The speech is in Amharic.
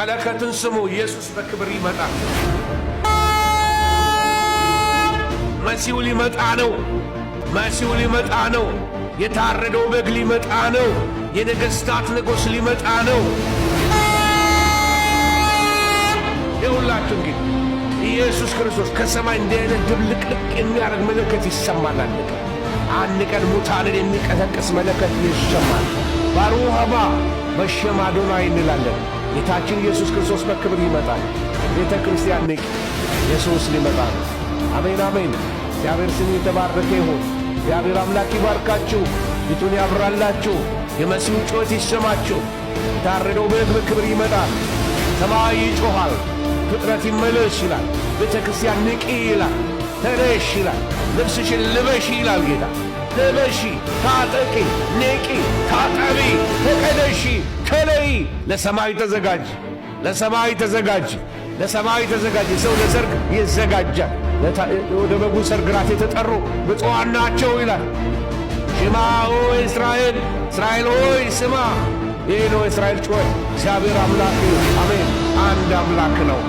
መለከትን ስሙ። ኢየሱስ በክብር ይመጣል። መሲሁ ሊመጣ ነው። መሲሁ ሊመጣ ነው። የታረደው በግ ሊመጣ ነው። የነገሥታት ንጉሥ ሊመጣ ነው። ይሁላችሁ እንግዲህ ኢየሱስ ክርስቶስ ከሰማይ እንዲህ ዓይነት ድብልቅልቅ የሚያደርግ መለከት ይሰማል። አንድ ቀን ሙታንን የሚቀሰቅስ መለከት ይሰማል። ባሩኽ አባ በሸም አዶናይ እንላለን። ጌታችን ኢየሱስ ክርስቶስ በክብር ይመጣል። ቤተ ክርስቲያን ንቂ፣ ኢየሱስ ሊመጣ ነው። አሜን አሜን። እግዚአብሔር ስም የተባረከ ይሁን። እግዚአብሔር አምላክ ይባርካችሁ፣ ፊቱን ያብራላችሁ፣ የመሲሁ ጩኸት ይሰማችሁ። የታረደው በግ በክብር ይመጣል። ሰማይ ይጮኻል፣ ፍጥረት ይመለስ ይላል። ቤተ ክርስቲያን ንቂ ይላል። ተነሽ ይላል። ልብስሽን ልበሺ ይላል ጌታ። ልበሺ፣ ታጠቂ፣ ንቂ፣ ታጠቢ፣ ተቀደሺ፣ ተለይ። ለሰማይ ተዘጋጅ፣ ለሰማይ ተዘጋጅ፣ ለሰማይ ተዘጋጅ። ሰው ለሰርግ ይዘጋጃል። ወደ በጉ ሰርግ ራት የተጠሩ ብፁዓን ናቸው ይላል። ሽማ ሆይ እስራኤል፣ እስራኤል ሆይ ስማ። ይህ ነው የእስራኤል ጩኸት። እግዚአብሔር አምላክ አሜን፣ አንድ አምላክ ነው።